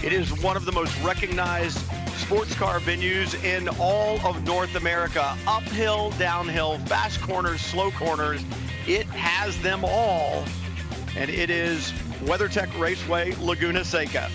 It is one of the most recognized sports car venues in all of North America. Uphill, downhill, fast corners, slow corners. It has them all. And it is WeatherTech Raceway Laguna Seca.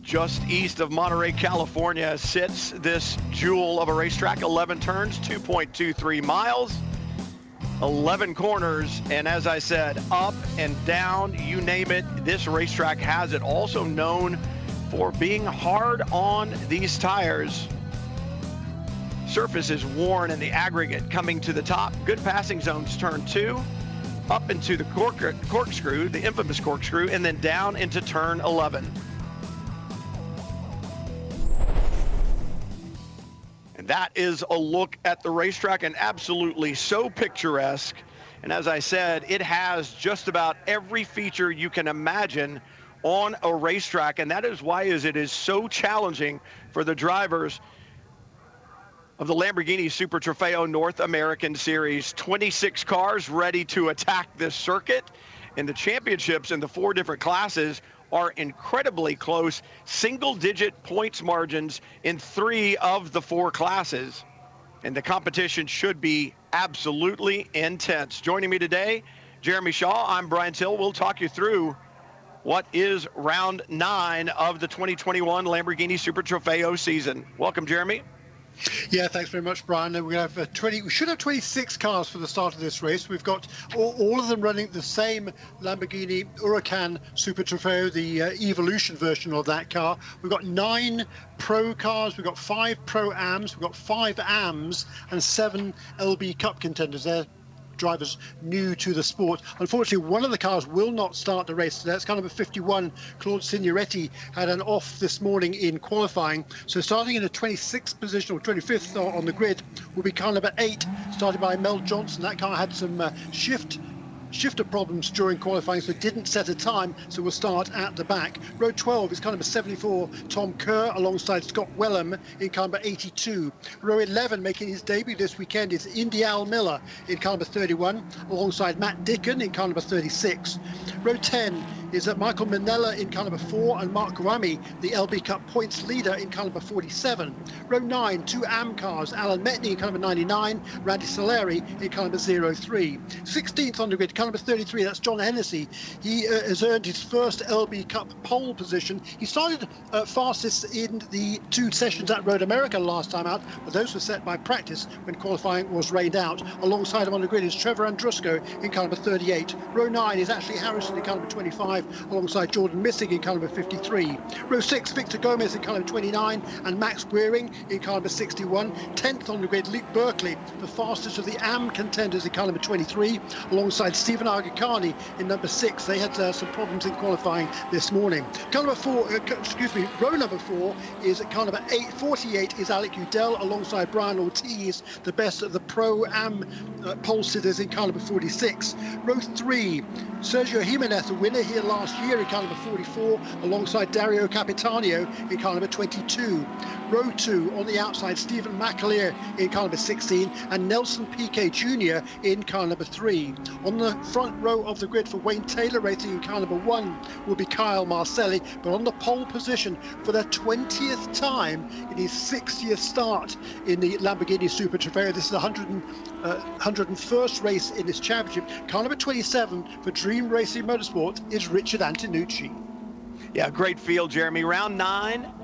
Just east of Monterey, California, sits this jewel of a racetrack. 11 turns, 2.23 miles, 11 corners, and as I said, up and down, you name it, this racetrack has it. Also known for being hard on these tires. Surface is worn in the aggregate. Coming to the top, good passing zones, turn 2, up into the corkscrew, the infamous corkscrew, and then down into turn 11. That is a look at the racetrack, and absolutely so picturesque. And as I said, it has just about every feature you can imagine on a racetrack, and that is why it is so challenging for the drivers of the Lamborghini Super Trofeo North American Series. 26 cars ready to attack this circuit, and the championships in the 4 different classes are incredibly close, single-digit points margins in 3 of the 4 classes. And the competition should be absolutely intense. Joining me today, Jeremy Shaw. I'm Brian Till. We'll talk you through what is round 9 of the 2021 Lamborghini Super Trofeo season. Welcome, Jeremy. Yeah, thanks very much, Brian. And we have 20. We should have 26 cars for the start of this race. We've got all of them running the same Lamborghini Huracan Super Trofeo, the Evolution version of that car. We've got 9 Pro cars. We've got 5 Pro-Ams. We've got 5 AMs and 7 LB Cup contenders. They're drivers new to the sport. Unfortunately, one of the cars will not start the race. That's kind of a 51. Claude Signoretti had an off this morning in qualifying. So starting in the 26th position or 25th on the grid will be car number 8, started by Mel Johnson. That car had some shifter problems during qualifying, so didn't set a time, so we'll start at the back. Row 12 is car number 74, Tom Kerr, alongside Scott Wellham in car number 82. Row 11, making his debut this weekend, is Indy Al Miller in car number 31, alongside Matt Dicken in car number 36. Row 10 is Michael Manella in car number 4, and Mark Rami, the LB Cup points leader, in car number 47. Row 9, 2 AM cars, Alan Metney in car number 99, Randy Saleri in car number 03. 16th on the grid, car number 33, that's John Hennessy. He has earned his first LB Cup pole position. He started fastest in the 2 sessions at Road America last time out, but those were set by practice when qualifying was rained out. Alongside him on the grid is Trevor Andrusco in car number 38. Row 9 is Ashley Harrison in car number 25, alongside Jordan Missing in car number 53. Row 6, Victor Gomez in car number 29, and Max Wearing in car number 61. 10th on the grid, Luke Berkeley, the fastest of the AM contenders, in car number 23, alongside Stephen Agakani in number 6. They had some problems in qualifying this morning. Car number 4, row number 4 is car number 48 is Alec Udell, alongside Brian Ortiz, the best of the Pro-Am pole sitters, in car number 46. Row 3, Sergio Jimenez, a winner here last year, in car number 44, alongside Dario Capitanio in car number 22. Row 2, on the outside, Stephen McAleer in car number 16, and Nelson Piquet Jr. in car number 3. On the front row of the grid for Wayne Taylor Racing in car number 1 will be Kyle Marcelli, but on the pole position for the 20th time in his 6-year start in the Lamborghini Super Trofeo. This is the 101st race in this championship. Car number 27 for Dream Racing Motorsport is Richard Antonucci. Yeah, great field, Jeremy. Round 9.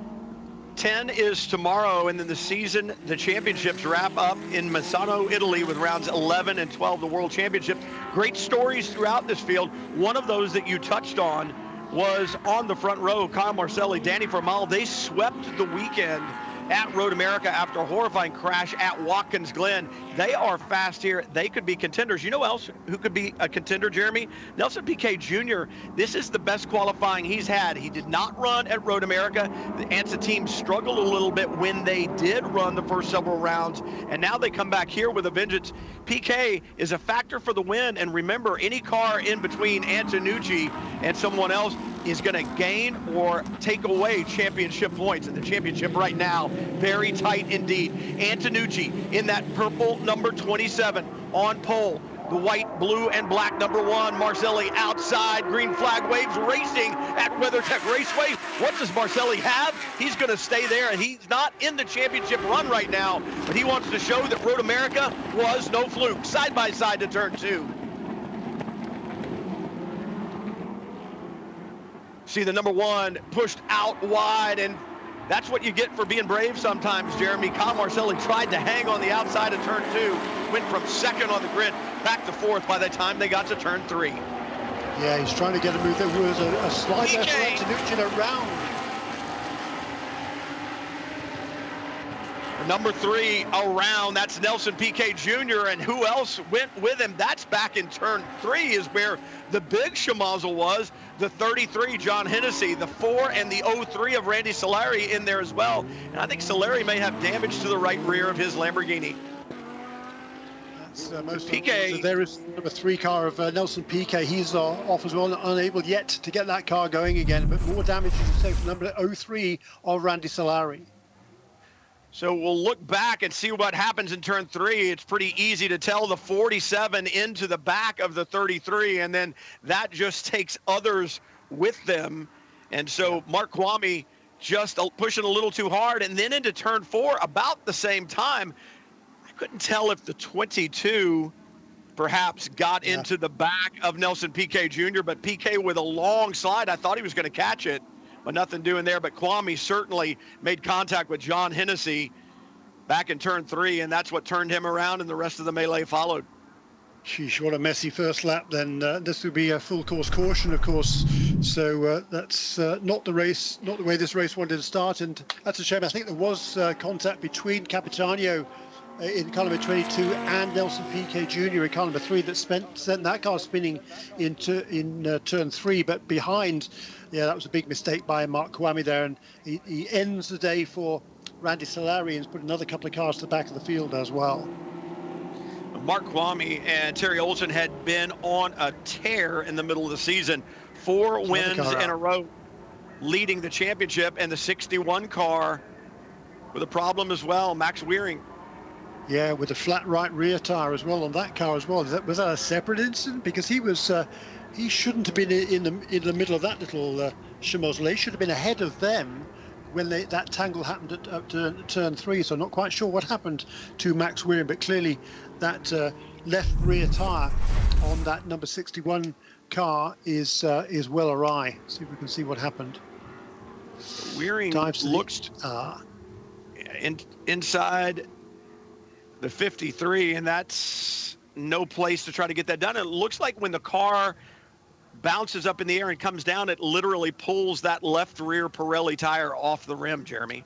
10 is tomorrow, and then the championships wrap up in Misano, Italy, with rounds 11 and 12, the World Championship. Great stories throughout this field. One of those that you touched on was on the front row, Kyle Marcelli, Danny Formal. They swept the weekend at Road America after a horrifying crash at Watkins Glen. They are fast here. They could be contenders. You know else who could be a contender, Jeremy? Nelson Piquet Jr. This is the best qualifying he's had. He did not run at Road America. The ANSA team struggled a little bit when they did run the first several rounds, and now they come back here with a vengeance. Piquet is a factor for the win, and remember, any car in between Antonucci and someone else is going to gain or take away championship points. And the championship right now, very tight indeed. Antonucci in that purple number 27 on pole. The white, blue, and black number 1, Marcelli outside, green flag waves, racing at WeatherTech Raceway. What does Marcelli have? He's going to stay there, and he's not in the championship run right now, but he wants to show that Road America was no fluke. Side by side to turn 2. See the number 1 pushed out wide, and that's what you get for being brave sometimes, Jeremy. Kyle Marcelli tried to hang on the outside of turn 2, went from second on the grid back to 4th by the time they got to turn 3. Yeah, he's trying to get a move. There was a slide there for Antonucci around. Number 3 around, that's Nelson Piquet Jr., and who else went with him? That's back in turn 3 is where the big schmozzle was. The 33, John Hennessy, the 4 and the 03 of Randy Solari in there as well. And I think Solari may have damage to the right rear of his Lamborghini. That's most Piquet. There is number 3 car of Nelson Piquet. He's off as well, unable yet to get that car going again. But more damage, you can say, from number 03 of Randy Solari. So we'll look back and see what happens in turn 3. It's pretty easy to tell. The 47 into the back of the 33, and then that just takes others with them. And so Mark Kwame just pushing a little too hard, and then into turn 4 about the same time. I couldn't tell if the 22 perhaps got into the back of Nelson Piquet Jr., but Piquet with a long slide, I thought he was going to catch it. But nothing doing there. But Kwame certainly made contact with John Hennessy back in turn 3, and that's what turned him around, and the rest of the melee followed. Sheesh, what a messy first lap then. This would be a full course caution, of course. So that's not the way this race wanted to start, and that's a shame. I think there was contact between Capitano in car number 22 and Nelson Piquet Jr. in car number 3 that sent that car spinning in turn 3, but behind. Yeah, that was a big mistake by Mark Kwame there, and he ends the day for Randy Solari and has put another couple of cars to the back of the field as well. Mark Kwame and Terry Olson had been on a tear in the middle of the season. 4 wins in a row, leading the championship, and the 61 car with a problem as well, Max Weering. Yeah, with a flat right rear tire as well on that car as well. Was that a separate incident? Because he shouldn't have been in the middle of that little schmozzle. He should have been ahead of them when that tangle happened at turn 3. So I'm not quite sure what happened to Max Weering, but clearly that left rear tire on that number 61 car is well awry. See if we can see what happened. Weering looks inside the 53, and that's no place to try to get that done. It looks like when the car bounces up in the air and comes down, it literally pulls that left rear Pirelli tire off the rim, Jeremy.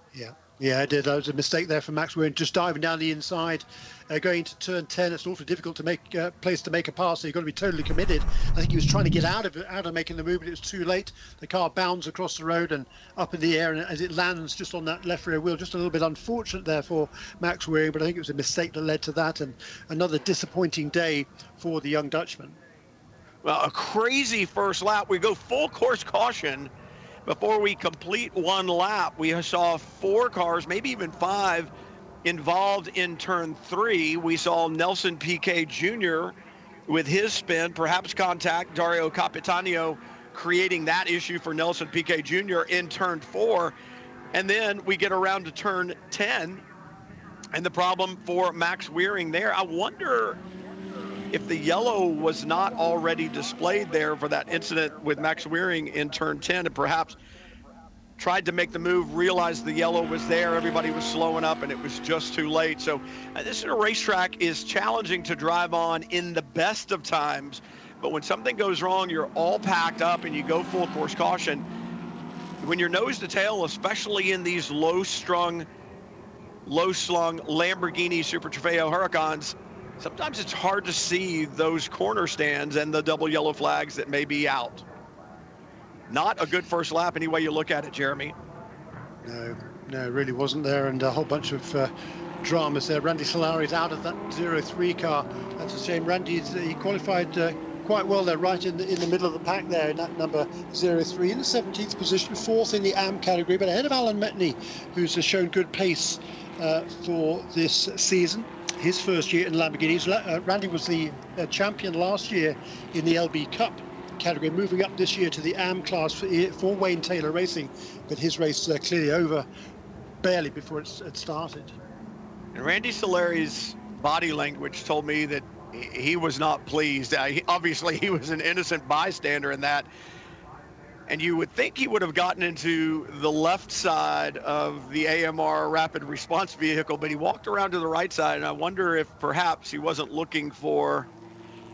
Yeah, it did. That was a mistake there for Max Weering, just diving down the inside, going to turn 10. It's awfully difficult to make place to make a pass, so you've got to be totally committed. I think he was trying to get out of making the move, but it was too late. The car bounds across the road and up in the air, and as it lands just on that left rear wheel, just a little bit unfortunate there for Max Weering, but I think it was a mistake that led to that, and another disappointing day for the young Dutchman. Well, a crazy first lap. We go full course caution. Before we complete one lap, we saw 4 cars, maybe even 5, involved in turn 3. We saw Nelson Piquet Jr. with his spin, perhaps contact, Dario Capitano creating that issue for Nelson Piquet Jr. in turn 4. And then we get around to turn 10, and the problem for Max Weering there. I wonder if the yellow was not already displayed there for that incident with Max Weering in turn 10, and perhaps tried to make the move, realized the yellow was there, everybody was slowing up, and it was just too late. So this racetrack is challenging to drive on in the best of times, but when something goes wrong, you're all packed up and you go full course caution. When you're nose to tail, especially in these low-slung Lamborghini Super Trofeo Huracans, sometimes it's hard to see those corner stands and the double yellow flags that may be out. Not a good first lap any way you look at it, Jeremy. No, it really wasn't there, and a whole bunch of dramas there. Randy Solari's out of that 03 car. That's a shame. He qualified quite well there, right in the middle of the pack there in that number 03, in the 17th position, 4th in the AM category, but ahead of Alan Metney, who's shown good pace for this season. His first year in Lamborghinis. Randy was the champion last year in the LB Cup category, moving up this year to the AM class for Wayne Taylor Racing, but his race clearly over barely before it started. And Randy Solari's body language told me that he was not pleased. Obviously, he was an innocent bystander in that. And you would think he would have gotten into the left side of the AMR rapid response vehicle, but he walked around to the right side, and I wonder if perhaps he wasn't looking for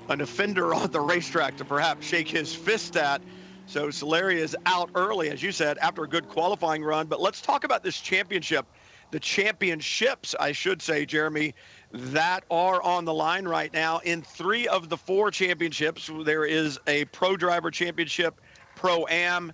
an offender on the racetrack to perhaps shake his fist at. So Solari is out early, as you said, after a good qualifying run. But let's talk about this championship. The championships, I should say, Jeremy, that are on the line right now. In 3 of the 4 championships, there is a Pro Driver Championship, Pro-Am,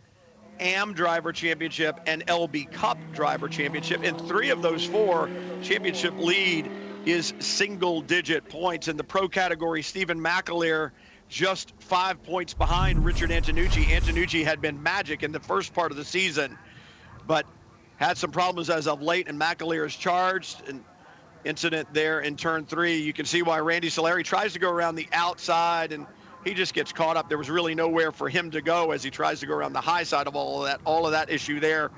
Am Driver Championship, and LB Cup Driver Championship. In 3 of those 4, championship lead is single-digit points. In the Pro category, Stephen McAleer just 5 points behind Richard Antonucci. Antonucci had been magic in the first part of the season, but had some problems as of late, and McAleer is charged. An incident there in turn 3. You can see why Randy Solari tries to go around the outside, and he just gets caught up. There was really nowhere for him to go as he tries to go around the high side of all of that. All of that issue there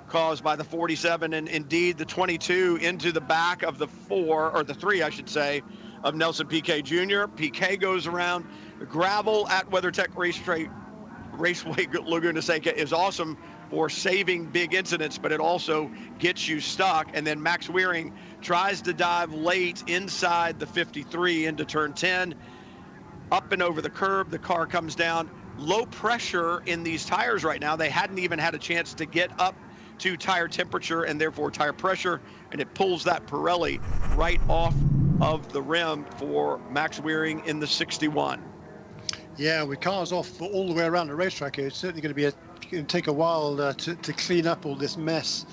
caused by the 47 and indeed the 22 into the back of the 4, or the 3, I should say, of Nelson Piquet Jr. Piquet goes around. The gravel at WeatherTech Raceway Laguna Seca is awesome for saving big incidents, but it also gets you stuck. And then Max Weering tries to dive late inside the 53 into turn 10. Up and over the curb, the car comes down. Low pressure in these tires right now. They hadn't even had a chance to get up to tire temperature and therefore tire pressure, and it pulls that Pirelli right off of the rim for Max Weering in the 61. Yeah, with cars off all the way around the racetrack, it's certainly going to take a while to clean up all this mess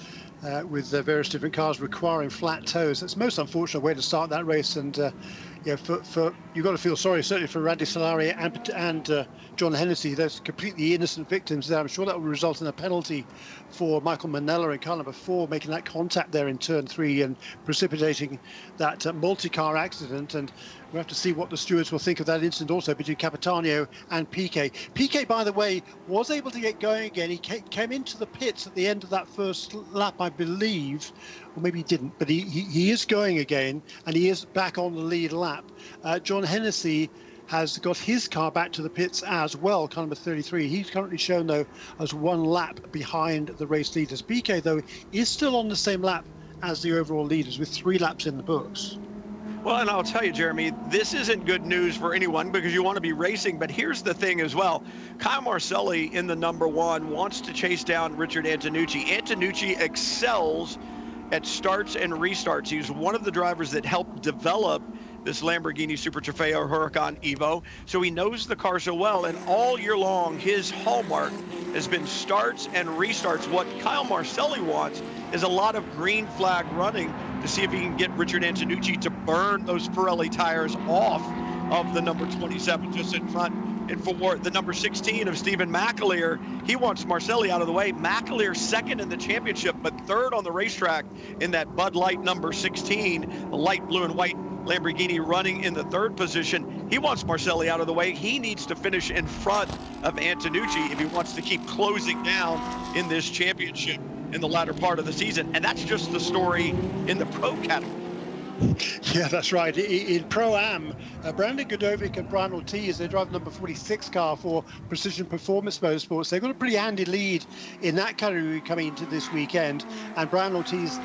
with various different cars requiring flat toes. It's the most unfortunate way to start that race, and for you've got to feel sorry certainly for Randy Solari and John Hennessy. There's completely innocent victims there. I'm sure that will result in a penalty for Michael Manella in car number 4, making that contact there in turn 3 and precipitating that multi-car accident. And we'll have to see what the stewards will think of that incident also between Capitano and Piquet. Piquet, by the way, was able to get going again. He came into the pits at the end of that first lap, I believe, or maybe he didn't, but he is going again, and he is back on the lead lap. John Hennessy has got his car back to the pits as well, car number 33. He's currently shown, though, as 1 lap behind the race leaders. Piquet, though, is still on the same lap as the overall leaders with 3 laps in the books. Well, and I'll tell you, Jeremy, this isn't good news for anyone because you want to be racing. But here's the thing as well. Kyle Marcelli in the number 1 wants to chase down Richard Antonucci. Antonucci excels at starts and restarts. He's one of the drivers that helped develop this Lamborghini Super Trofeo Huracan Evo. So he knows the car so well, and all year long, his hallmark has been starts and restarts. What Kyle Marcelli wants is a lot of green flag running to see if he can get Richard Antonucci to burn those Pirelli tires off of the number 27 just in front. And for the number 16 of Stephen McAleer, he wants Marcelli out of the way. McAleer second in the championship, but third on the racetrack in that Bud Light number 16, the light blue and white Lamborghini running in the 3rd position. He wants Marcelli out of the way. He needs to finish in front of Antonucci if he wants to keep closing down in this championship in the latter part of the season. And that's just the story in the Pro category. Yeah, that's right. In Pro-Am, Brandon Godovic and Brian Ortiz, they drive the number 46 car for Precision Performance Motorsports. They've got a pretty handy lead in that category coming into this weekend. And Brian Ortiz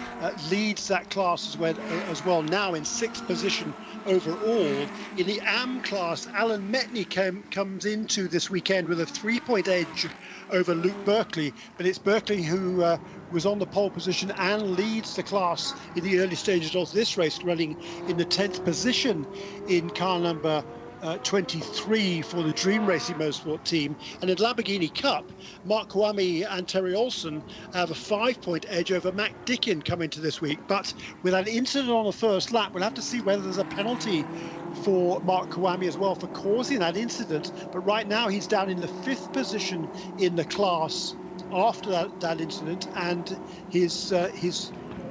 leads that class as well now in 6th position overall. In the AM class, Alan Metney comes into this weekend with a 3-point edge over Luke Berkeley. But it's Berkeley who was on the pole position and leads the class in the early stages of this race, running in the 10th position in car number 23 for the Dream Racing Motorsport team. And in Lamborghini Cup, Mark Kawami and Terry Olsen have a 5-point edge over Matt Dickin coming to this week. But with an incident on the first lap, we'll have to see whether there's a penalty for Mark Kawami as well for causing that incident. But right now he's down in the 5th position in the class after that incident, and his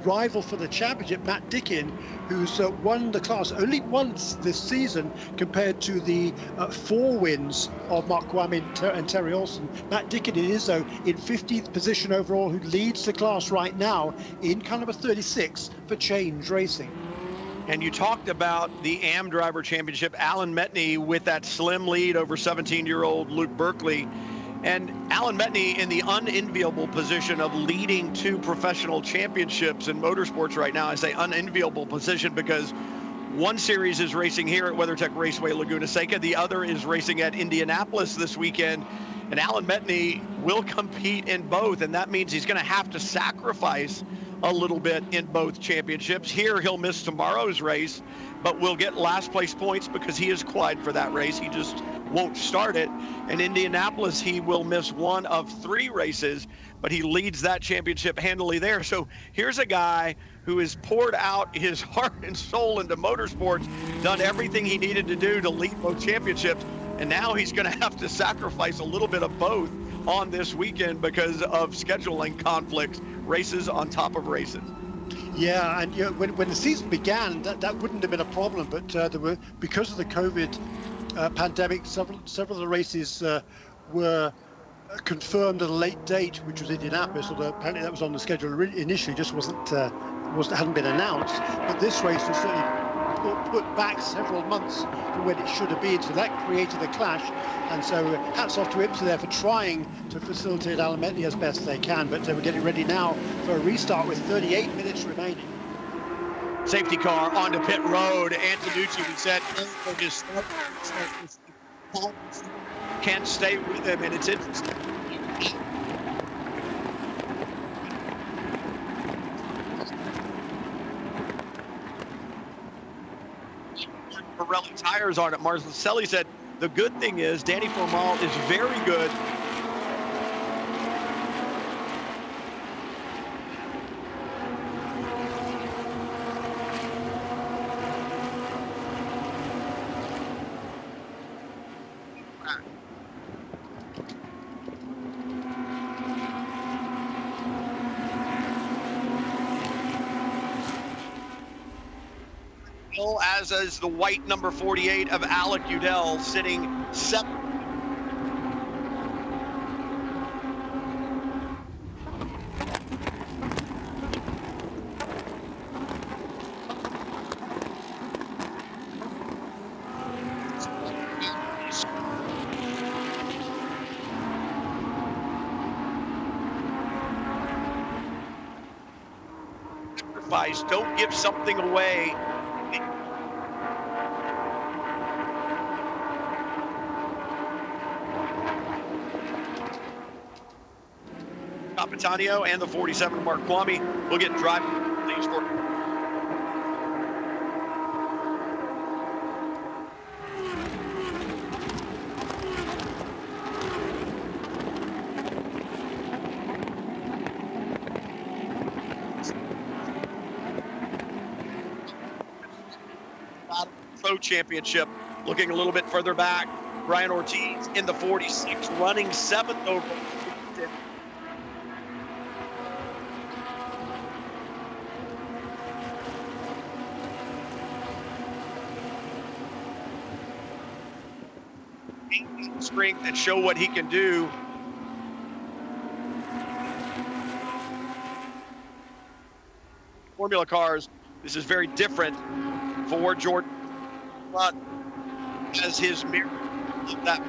rival for the championship, Matt Dickin, who's won the class only once this season compared to the 4 wins of Mark Kawami and Terry Olsen. Matt Dickin is, though, in 15th position overall, who leads the class right now in car number 36 for Change Racing. And you talked about the AM Driver Championship, Alan Metney with that slim lead over 17-year-old Luke Berkeley. And Alan Metney in the unenviable position of leading 2 professional championships in motorsports right now. I say unenviable position because one series is racing here at WeatherTech Raceway Laguna Seca. The other is racing at Indianapolis this weekend. And Alan Metney will compete in both, and that means he's going to have to sacrifice a little bit in both championships. Here, he'll miss tomorrow's race, but will get last place points because he is qualified for that race. He just won't start it. In Indianapolis, he will miss 1 of 3 races, but he leads that championship handily there. So here's a guy who has poured out his heart and soul into motorsports, done everything he needed to do to lead both championships, and now he's going to have to sacrifice a little bit of both on this weekend because of scheduling conflicts, races on top of races. Yeah, and when the season began, that wouldn't have been a problem, but there were, because of the COVID pandemic, several of the races were confirmed at a late date, which was Indianapolis, although apparently that was on the schedule initially, just hadn't been announced. But this race was certainly put back several months from when it should have been, so that created a clash. And so hats off to IMSA there for trying to facilitate Alan Metney as best they can. But we're getting ready now for a restart with 38 minutes remaining. Safety car onto pit road. Antonucci said can't stay with him, and it's interesting. Pirelli tires on it. Marcelli said the good thing is Danny Formal is very good. As is the white number 48 of Alec Udell, sitting 7th. Sacrifice, don't give something away. Capitano and the 47 Mark Kwame will get driving leads for Pro Championship. Looking a little bit further back, Brian Ortiz in the 46, running 7th over. Strength and show what he can do. Formula cars, this is very different for Jordan as his mirror of that.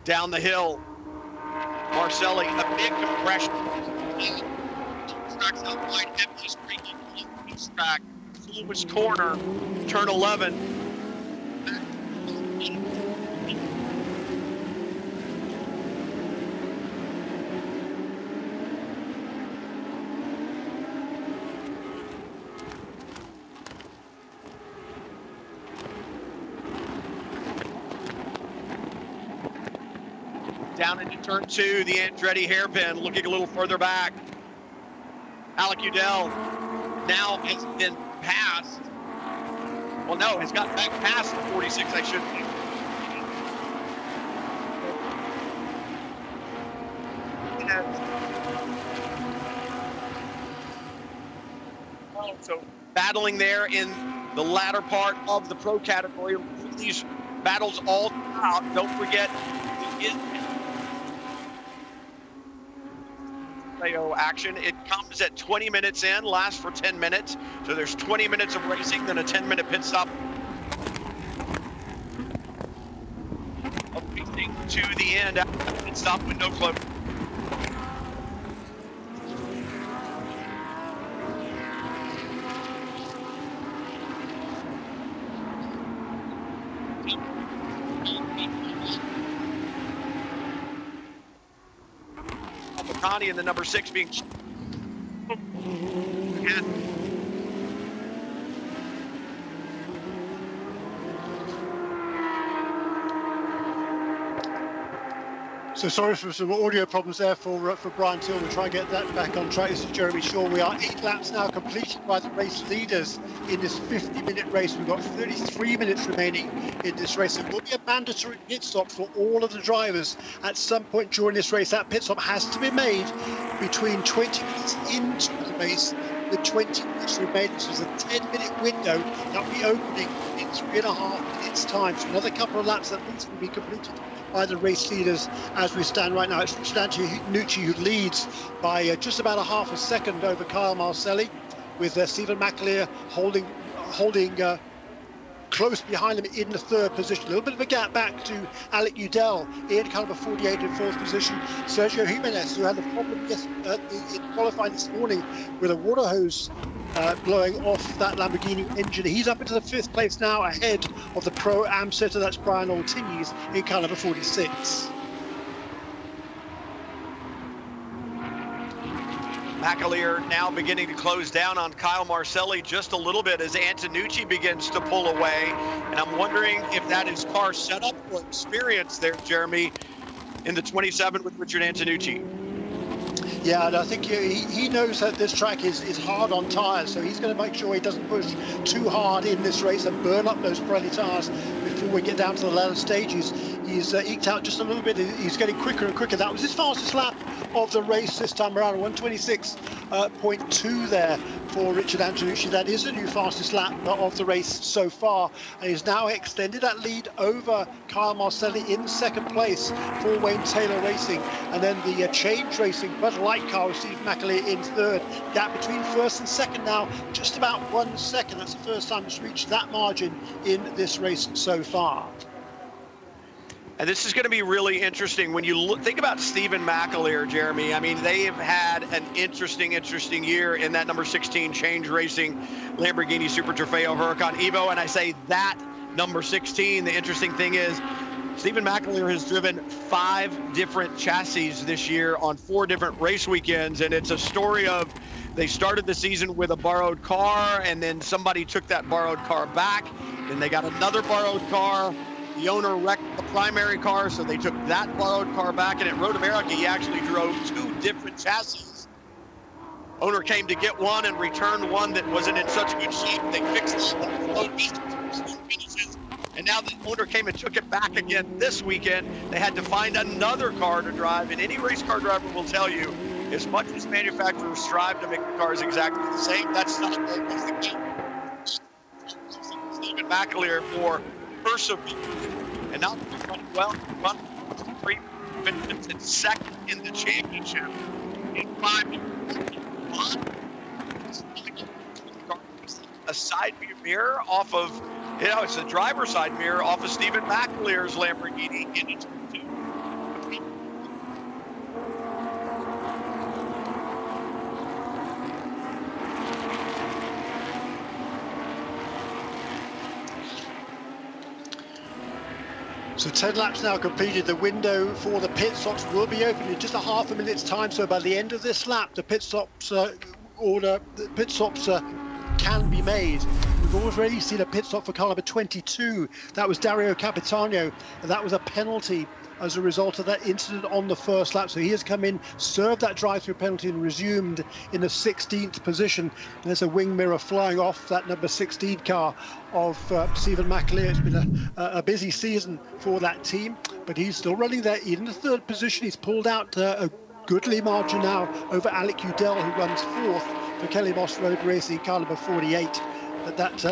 Down the hill, Marcelli, a big compression. Tracks out wide, heaviest track, lowest corner, turn 11. Down into turn 2, the Andretti hairpin, looking a little further back. Alec Udell now has been passed. Well, no, has got back past the 46, I should say. So battling there in the latter part of the pro category. These battles all out. Don't forget action. It comes at 20 minutes in, lasts for 10 minutes. So there's 20 minutes of racing, then a 10-minute pit stop. Racing to the end after the pit stop window closed. Connie and the number 6 being So sorry for some audio problems there for Brian Tillman. We'll try and get that back on track. This is Jeremy Shaw. We are 8 laps now completed by the race leaders in this 50-minute race. We've got 33 minutes remaining in this race. There will be a mandatory pit stop for all of the drivers at some point during this race. That pit stop has to be made between 20 minutes into the race with 20 minutes remaining. So there's a 10-minute window that will be opening in 3.5 minutes time. So another couple of laps at least will be completed by the race leaders as we stand right now. It's Richard Antonucci who leads by just about a half a second over Kyle Marcelli, with Stephen McAleer holding close behind him in the 3rd position. A little bit of a gap back to Alec Udell in kind of a 48 and 4th position. Sergio Jimenez, who had a problem in qualifying this morning with a water hose blowing off that Lamborghini engine. He's up into the 5th place now, ahead of the Pro Am setter. That's Brian Altiny's in car number 46. McAleer now beginning to close down on Kyle Marcelli just a little bit as Antonucci begins to pull away. And I'm wondering if that is car setup or experience there, Jeremy, in the 27 with Richard Antonucci. Yeah, and I think he knows that this track is hard on tyres, so he's going to make sure he doesn't push too hard in this race and burn up those Pirelli tyres before we get down to the latter stages. He's eked out just a little bit. He's getting quicker and quicker. That was his fastest lap of the race this time around, 126.2 there for Richard Antonucci. That is the new fastest lap of the race so far, and he's now extended that lead over Kyle Marcelli in 2nd place for Wayne Taylor Racing, and then the Change Racing Bud Light car with Steve McAleer in 3rd. Gap between 1st and 2nd now just about 1 second. That's the first time it's reached that margin in this race so far. And this is going to be really interesting when you think about Stephen McAleer, Jeremy. I mean, they have had an interesting year in that number 16 Change Racing Lamborghini Super Trofeo Huracan Evo. And I say that number 16, the interesting thing is Stephen McAleer has driven 5 different chassis this year on 4 different race weekends. And it's a story of they started the season with a borrowed car, and then somebody took that borrowed car back. Then they got another borrowed car. The owner wrecked the primary car, so they took that borrowed car back. And at Road America, he actually drove 2 different chassis. Owner came to get one and returned one that wasn't in such good shape. They fixed it. And now the owner came and took it back again this weekend. They had to find another car to drive. And any race car driver will tell you, as much as manufacturers strive to make the cars exactly the same, that's not always the case. Stephen McAleer for persevere, and not run well, run 3 minutes and 2nd in the championship in 5 minutes. A side view mirror off of, it's a driver's side mirror off of Stephen McAleer's Lamborghini in its 2. So 10 laps now completed. The window for the pit stops will be open in just a half a minute's time. So by the end of this lap, the pit stops can be made. We've already seen a pit stop for car number 22. That was Dario Capitano, and that was a penalty as a result of that incident on the first lap. So he has come in, served that drive-through penalty, and resumed in the 16th position. There's a wing mirror flying off that number 16 car of Stephen McAleer. It's been a busy season for that team, but he's still running there in the third position. He's pulled out a goodly margin now over Alec Udell, who runs fourth for Kelly Moss Road Racing, car number 48. But that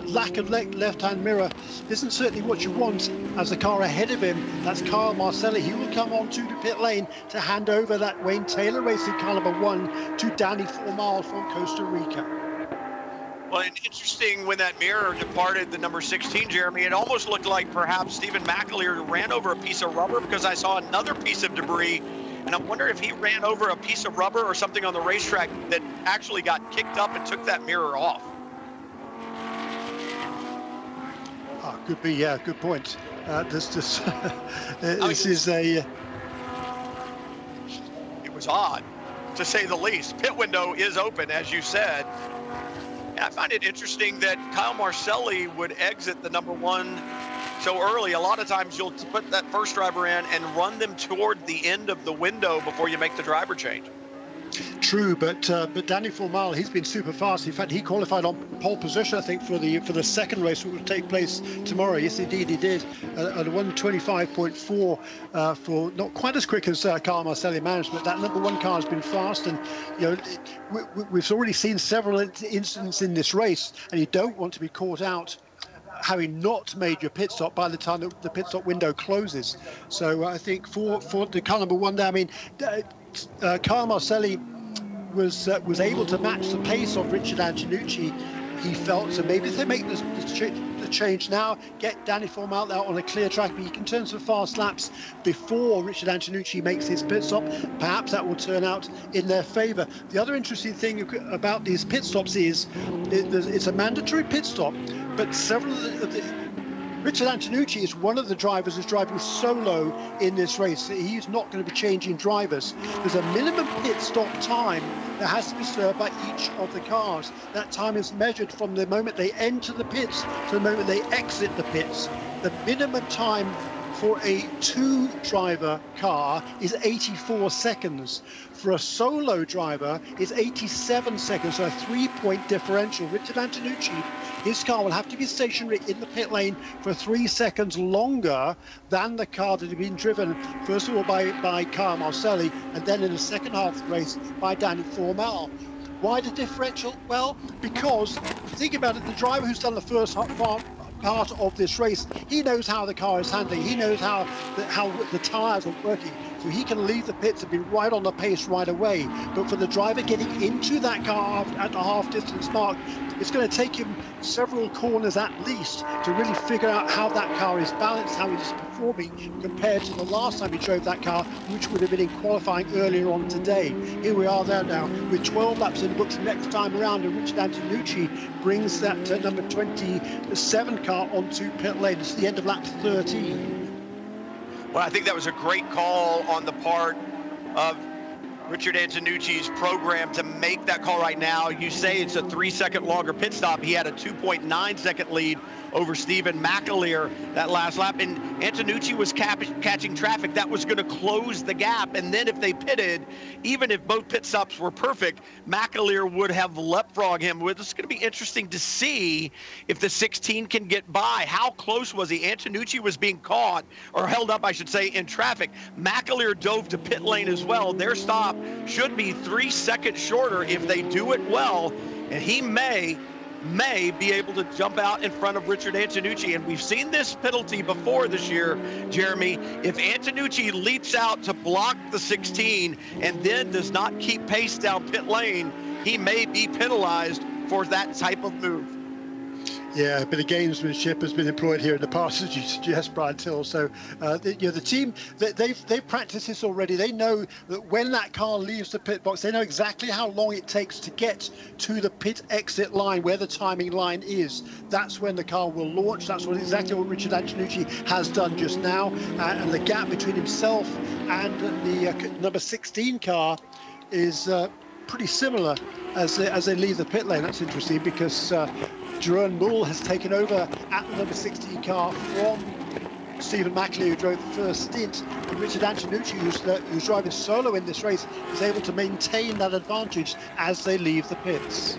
lack of left-hand mirror isn't certainly what you want as the car ahead of him. That's Kyle Marcelli. He will come on to the pit lane to hand over that Wayne Taylor Racing car number 1 to Danny Formal from Costa Rica. Well, and interesting, when that mirror departed the number 16, Jeremy, it almost looked like perhaps Stephen McAleer ran over a piece of rubber, because I saw another piece of debris. And I wonder if he ran over a piece of rubber or something on the racetrack that actually got kicked up and took that mirror off. Could be, yeah, good point. This is a... It was odd, to say the least. Pit window is open, as you said. And I find it interesting that Kyle Marcelli would exit the number 1 so early. A lot of times you'll put that first driver in and run them toward the end of the window before you make the driver change. True, but Danny Formal, he's been super fast. In fact, he qualified on pole position, I think, for the second race, which will take place tomorrow. Yes, indeed, he did. At a 1:25.4 for not quite as quick as Kyle Marcelli managed, but that number 1 car has been fast. And we've already seen several incidents in this race, and you don't want to be caught out having not made your pit stop by the time the pit stop window closes. So I think for the car number 1 there, I mean, Kyle Marcelli was able to match the pace of Richard Antonucci, he felt. So maybe if they make the change now, get Danny Formal out on a clear track, but he can turn some fast laps before Richard Antonucci makes his pit stop. Perhaps that will turn out in their favour. The other interesting thing about these pit stops is it's a mandatory pit stop, but several of the Richard Antonucci is one of the drivers who's driving solo in this race. He's not going to be changing drivers. There's a minimum pit stop time that has to be served by each of the cars. That time is measured from the moment they enter the pits to the moment they exit the pits. The minimum time for a 2-driver car is 84 seconds. For a solo driver, it's 87 seconds, so a 3-point differential. Richard Antonucci, his car will have to be stationary in the pit lane for 3 seconds longer than the car that had been driven, first of all, by Kyle Marcelli, and then in the second half of the race by Danny Formal. Why the differential? Well, because, think about it, the driver who's done the first part of this race, he knows how the car is handling, he knows how the tyres are working, so he can leave the pits and be right on the pace right away. But for the driver getting into that car at the half distance mark, it's going to take him several corners at least to really figure out how that car is balanced, how it is performing compared to the last time he drove that car, which would have been in qualifying earlier on today. Here we are there now with 12 laps in the books next time around, and Richard Antonucci brings that number 27 car onto pit lane. It's the end of lap 13. Well, I think that was a great call on the part of Richard Antonucci's program to make that call right now. You say it's a 3-second longer pit stop. He had a 2.9-second lead over Stephen McAleer that last lap, and Antonucci was catching traffic. That was going to close the gap, and then if they pitted, even if both pit stops were perfect, McAleer would have leapfrogged him. It's going to be interesting to see if the 16 can get by. How close was he? Antonucci was being caught, or held up, I should say, in traffic. McAleer dove to pit lane as well. Their stop should be 3 seconds shorter if they do it well, and he may be able to jump out in front of Richard Antonucci. And we've seen this penalty before this year, Jeremy. If Antonucci leaps out to block the 16 and then does not keep pace down pit lane, he may be penalized for that type of move. Yeah, a bit of gamesmanship has been employed here in the past, as you suggest, Brian Till. So, the team, they've practiced this already. They know that when that car leaves the pit box, they know exactly how long it takes to get to the pit exit line, where the timing line is. That's when the car will launch. That's exactly what Richard Antonucci has done just now. And the gap between himself and the number 16 car is pretty similar as they leave the pit lane. That's interesting because Jeroen Mull has taken over at the number 16 car from Stephen Mackley, who drove the first stint, and Richard Antonucci, who's driving solo in this race, is able to maintain that advantage as they leave the pits.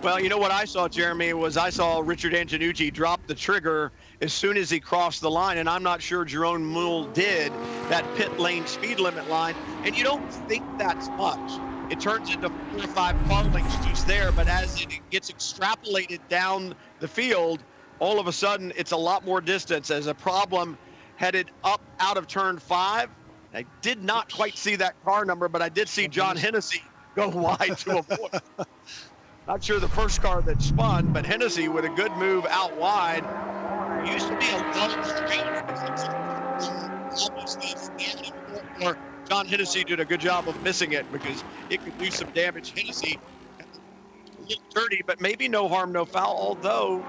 Well, you know what I saw, Jeremy, was I saw Richard Antonucci drop the trigger as soon as he crossed the line, and I'm not sure Jeroen Mull did, that pit lane speed limit line, and you don't think that's much. It turns into 4 or 5 car lengths just there, but as it gets extrapolated down the field, all of a sudden it's a lot more distance. As a problem headed up out of turn 5, I did not quite see that car number, but I did see John Hennessy go wide to avoid. Not sure the first car that spun, but Hennessy with a good move out wide. Used to be a or John Hennessy did a good job of missing it because it could do some damage. Hennessy a little dirty, but maybe no harm, no foul, although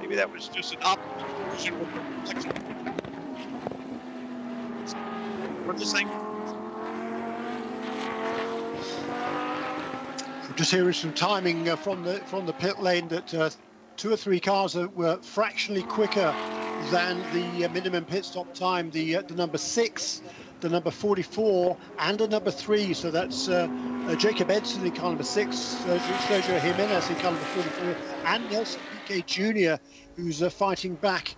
maybe that was just an opportunity with reflection. What do you think? I'm just hearing some timing from the pit lane that 2 or 3 cars were fractionally quicker than the minimum pit stop time. The number 6, the number 44, and the number 3. So that's Jacob Edson in car number 6, Sergio Jimenez in car number 44, and Nelson Piquet Jr., who's fighting back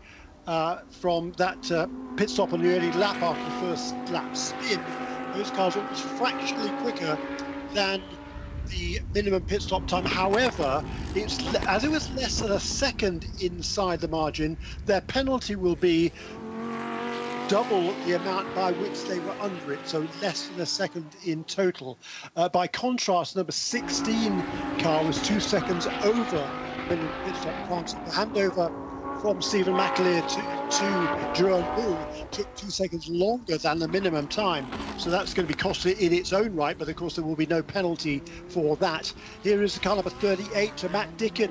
from that pit stop on the early lap after the first lap spin. Those cars are almost fractionally quicker than the minimum pit stop time. However, as it was less than a second inside the margin, their penalty will be double the amount by which they were under it, so less than a second in total. By contrast, number 16 car was 2 seconds over minimum pit stop time. So the handover from Stephen McAleer to Jeroen Mull took 2 seconds longer than the minimum time. So that's going to be costly in its own right, but of course there will be no penalty for that. Here is the car number 38 to Matt Dickin.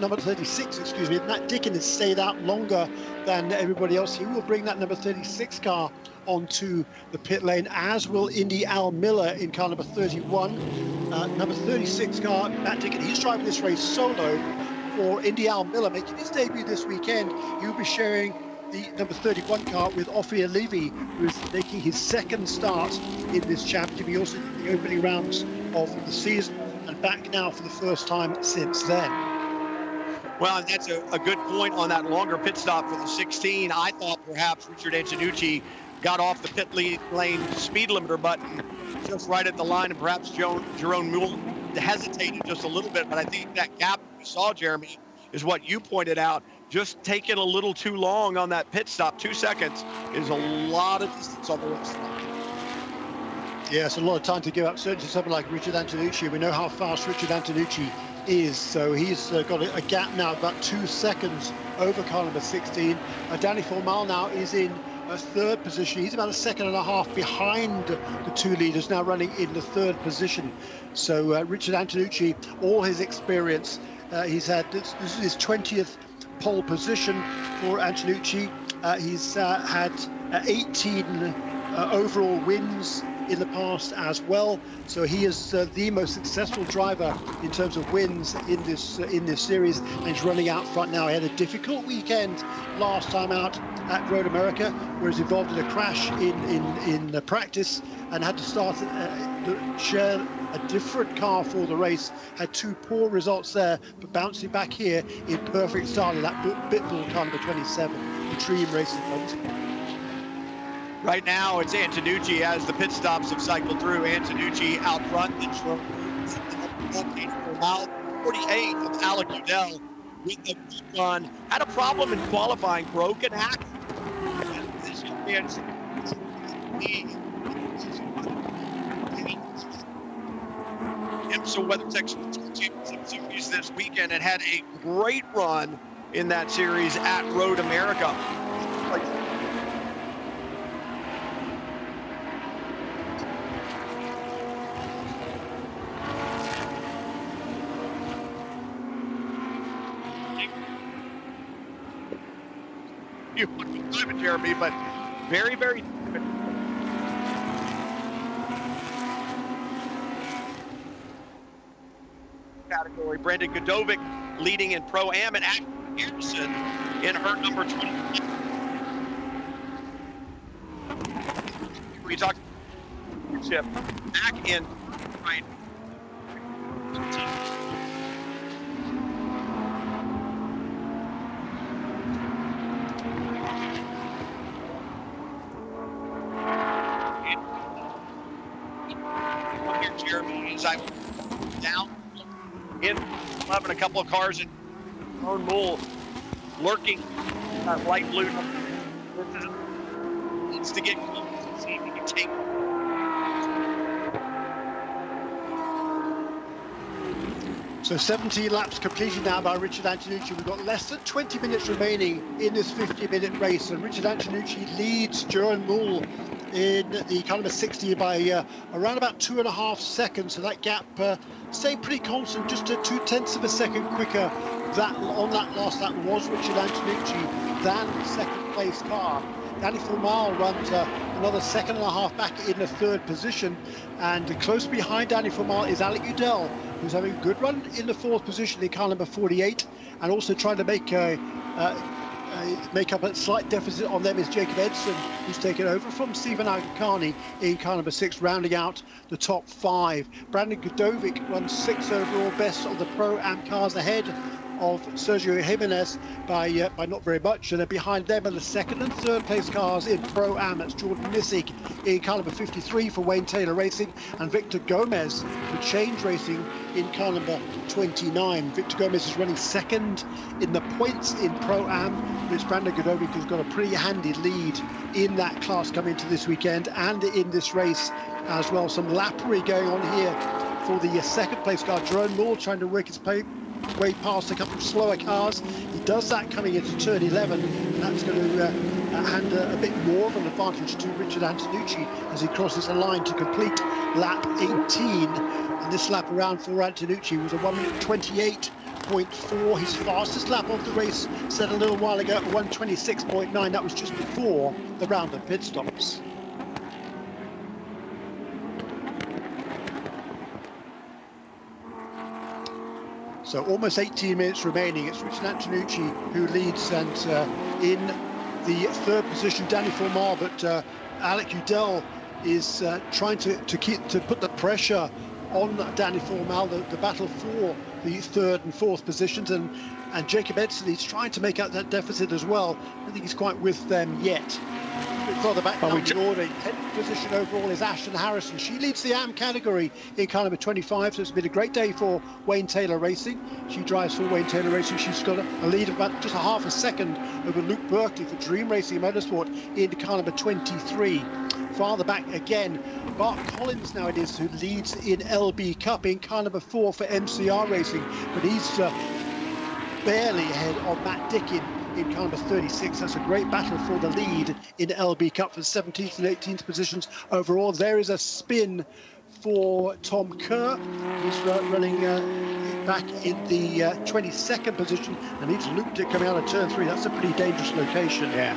Number 36, excuse me. Matt Dickin has stayed out longer than everybody else. He will bring that number 36 car onto the pit lane, as will Indy Al Miller in car number 31. Number 36 car, Matt Dickin, he's driving this race solo for Indy Al Miller, making his debut this weekend. He'll be sharing the number 31 car with Ophir Levy, who is making his second start in this championship. He also did the opening rounds of the season and back now for the first time since then. Well, that's a good point on that longer pit stop for the 16. I thought perhaps Richard Antonucci got off the pit lane speed limiter button just right at the line, and perhaps Jeroen Mull hesitated just a little bit, but I think that gap we saw, Jeremy, is what you pointed out, just taking a little too long on that pit stop. 2 seconds is a lot of distance on the race line. Yeah, it's a lot of time to give up, certainly to someone like Richard Antonucci. We know how fast Richard Antonucci is, so he's got a gap now of about 2 seconds over car number 16. Danny Formal now is in a third position. He's about 1.5 seconds behind the 2 leaders, now running in the third position. So Richard Antonucci, all his experience, he's had, this is his 20th pole position for Antonucci. He's had 18 overall wins in the past as well, so he is the most successful driver in terms of wins in this series, and he's running out front now. He had a difficult weekend last time out at Road America, where he's involved in a crash in practice and had to start share a different car for the race. Had 2 poor results there, but bouncing back here in perfect style in that Bitbull car number 27, the Dream Racing Motorsport. Right now, it's Antonucci as the pit stops have cycled through. Antonucci out front, then 48 of Alec Udell with the run. Had a problem in qualifying, broken axle. IMSA WeatherTech Championship Series this weekend and had a great run in that series at Road America. You want to time it, Jeremy, but very, very category. Brandon Godovic leading in Pro-Am, and Ashley Anderson in her number 20. We talked back in right. Here, Jeremy, as I'm down in 11, a couple of cars in Lone Bull lurking light blue. Needs to get close and see if he can take. So 17 laps completed now by Richard Antonucci. We've got less than 20 minutes remaining in this 50-minute race, and Richard Antonucci leads Joan Mull in the car number 60 by around about 2.5 seconds. So that gap stayed pretty constant, just 0.2 of a second quicker. That on that last lap was Richard Antonucci than the second place car. Danny Formal runs another 1.5 seconds back in the third position, and close behind Danny Formal is Alec Udell, who's having a good run in the fourth position in car number 48, and also trying to make up a slight deficit on them is Jacob Edson, who's taken over from Stephen Agakani in car number 6, rounding out the top 5. Brandon Godovic runs 6th overall, best on the Pro-Am cars, ahead of Sergio Jimenez by not very much, and then behind them are the second and third place cars in Pro-Am. That's Jordan Missig in car number 53 for Wayne Taylor Racing, and Victor Gomez for Change Racing in car number 29. Victor Gomez is running second in the points in Pro-Am, which Brandon Godovic has got a pretty handy lead in that class coming into this weekend and in this race as well. Some lappery going on here for the second place car. Jerome Moore trying to work his way past a couple of slower cars. He does that coming into turn 11, and that's going to hand a bit more of an advantage to Richard Antonucci as he crosses the line to complete lap 18. And this lap around for Antonucci was a 1:28.4. His fastest lap of the race set a little while ago at 1:26.9. That was just before the round of pit stops. So almost 18 minutes remaining. It's Richard Antonucci who leads, and in the third position, Danny Formal, but Alec Udell is trying to put the pressure on Danny Formal, the battle for the third and fourth positions, and Jacob Edson, he's trying to make out that deficit as well. I don't think he's quite with them yet. A bit further back down the order, 10th position overall is Ashton Harrison. She leads the AM category in car number 25, so it's been a great day for Wayne Taylor Racing. She drives for Wayne Taylor Racing. She's got a lead of about just 0.5 second over Luke Berkeley for Dream Racing Motorsport in car number 23. Farther back again, Bart Collins now it is who leads in LB Cup in car number 4 for MCR Racing, but he's barely ahead of Matt Dickin in car number 36. That's a great battle for the lead in LB Cup for 17th and 18th positions overall. There is a spin for Tom Kerr, who's running back in the 22nd position, and he's looped it coming out of turn 3. That's a pretty dangerous location. Yeah,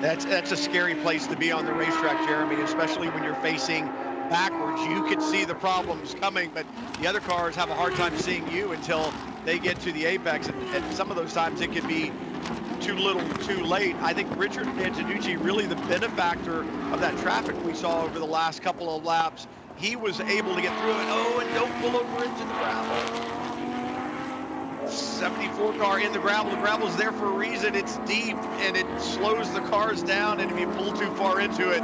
that's a scary place to be on the racetrack, Jeremy, especially when you're facing backwards. You could see the problems coming, but the other cars have a hard time seeing you until they get to the apex, and some of those times it could be too little, too late. I think Richard Antonucci, really the benefactor of that traffic we saw over the last couple of laps. He was able to get through it. Oh, and don't pull over into the gravel. 74 car in the gravel. The gravel's there for a reason. It's deep and it slows the cars down, and if you pull too far into it,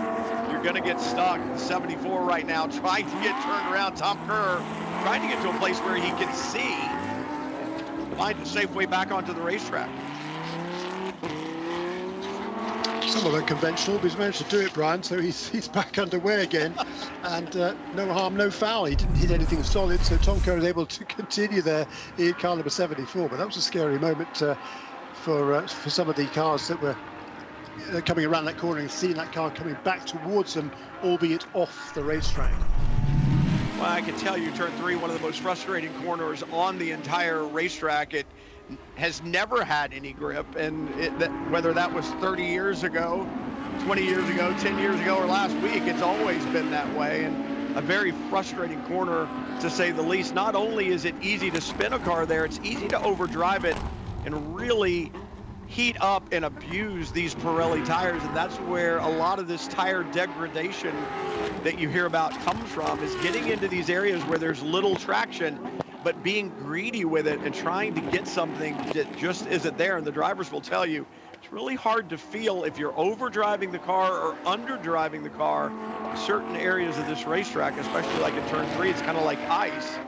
you're going to get stuck. 74 right now trying to get turned around. Tom Kerr trying to get to a place where he can see, find a safe way back onto the racetrack. Somewhat unconventional, but he's managed to do it, Brian, so he's back underway again. And no harm, no foul. He didn't hit anything solid, so Tom Kerr was able to continue there in car number 74. But that was a scary moment for some of the cars that were coming around that corner and seeing that car coming back towards them, albeit off the racetrack. Well, I can tell you, turn 3, one of the most frustrating corners on the entire racetrack. It has never had any grip, and whether that was 30 years ago, 20 years ago, 10 years ago, or last week, it's always been that way, and a very frustrating corner, to say the least. Not only is it easy to spin a car there, it's easy to overdrive it and really heat up and abuse these Pirelli tires, and that's where a lot of this tire degradation that you hear about comes from, is getting into these areas where there's little traction, but being greedy with it and trying to get something that just isn't there. And the drivers will tell you, it's really hard to feel if you're overdriving the car or underdriving the car. Certain areas of this racetrack, especially like in turn 3, it's kind of like ice.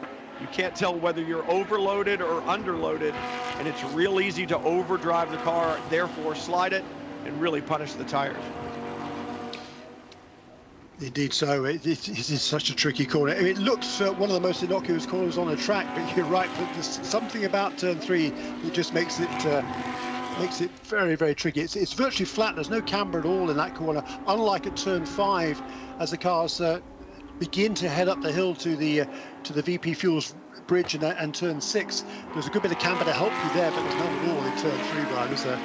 You can't tell whether you're overloaded or underloaded, and it's real easy to overdrive the car, therefore slide it and really punish the tires. Indeed so. It is such a tricky corner. It looks one of the most innocuous corners on the track, but you're right. But there's something about turn 3 that just makes it very, very tricky. It's virtually flat. There's no camber at all in that corner, unlike at turn 5, as the cars begin to head up the hill to the VP Fuels bridge and turn 6. There's a good bit of camber to help you there, but there's none at all in turn 3, Brian, is there?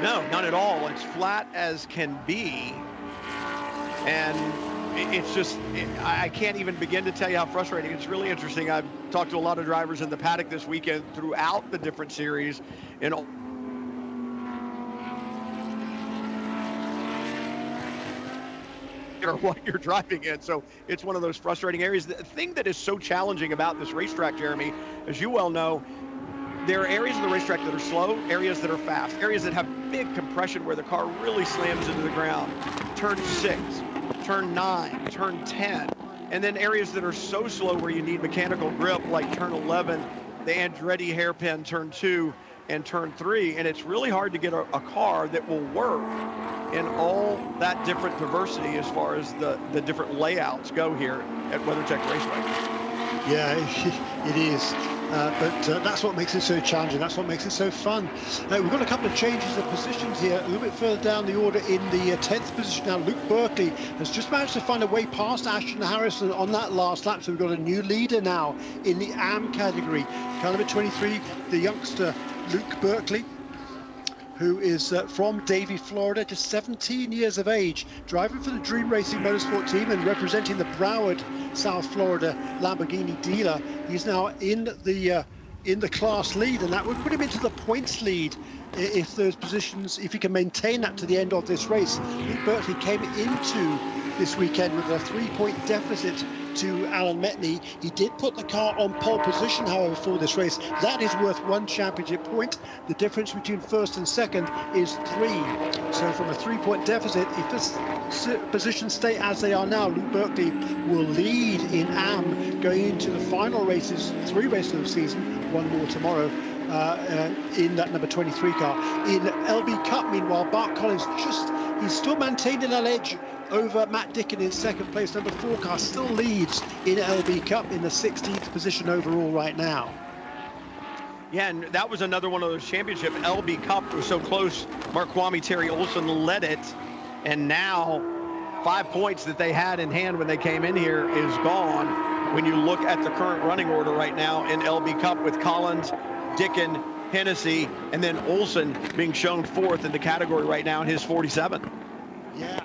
No, none at all. It's flat as can be. And it's just, I can't even begin to tell you how frustrating. It's really interesting. I've talked to a lot of drivers in the paddock this weekend throughout the different series, and or what you're driving in. So it's one of those frustrating areas. The thing that is so challenging about this racetrack, Jeremy, as you well know, there are areas of the racetrack that are slow, areas that are fast, areas that have big compression where the car really slams into the ground. Turn 6, turn 9, turn 10, and then areas that are so slow where you need mechanical grip, like turn 11, the Andretti hairpin, turn 2, and turn 3, and it's really hard to get a car that will work in all that different diversity as far as the different layouts go here at WeatherTech Raceway. Yeah, it is. But that's what makes it so challenging. That's what makes it so fun. We've got a couple of changes of positions here. A little bit further down the order in the 10th position now, Luke Berkeley has just managed to find a way past Ashton Harrison on that last lap. So we've got a new leader now in the AM category. Car number 23, the youngster Luke Berkeley, who is from Davie, Florida, just 17 years of age, driving for the Dream Racing Motorsport team and representing the Broward, South Florida Lamborghini dealer. He's now in the class lead, and that would put him into the points lead if those positions, if he can maintain that to the end of this race. Luke Berkeley came into this weekend with a 3-point deficit to Alan Metney. He did put the car on pole position, however, for this race. That is worth 1 championship point. The difference between first and second is 3. So from a 3-point deficit, if this positions stay as they are now, Luke Berkeley will lead in AM going into the final races, 3 races of the season, 1 more tomorrow. In that number 23 car. In LB Cup, meanwhile, Bart Collins he's still maintaining that edge over Matt Dickin in second place. Number 4 car still leads in LB Cup in the 16th position overall right now. Yeah, and that was another one of those championship. LB Cup was so close. Mark Kwame, Terry Olson led it, and now 5 points that they had in hand when they came in here is gone. When you look at the current running order right now in LB Cup with Collins, Dickin, Hennessy, and then Olson being shown 4th in the category right now in his 47. Yeah,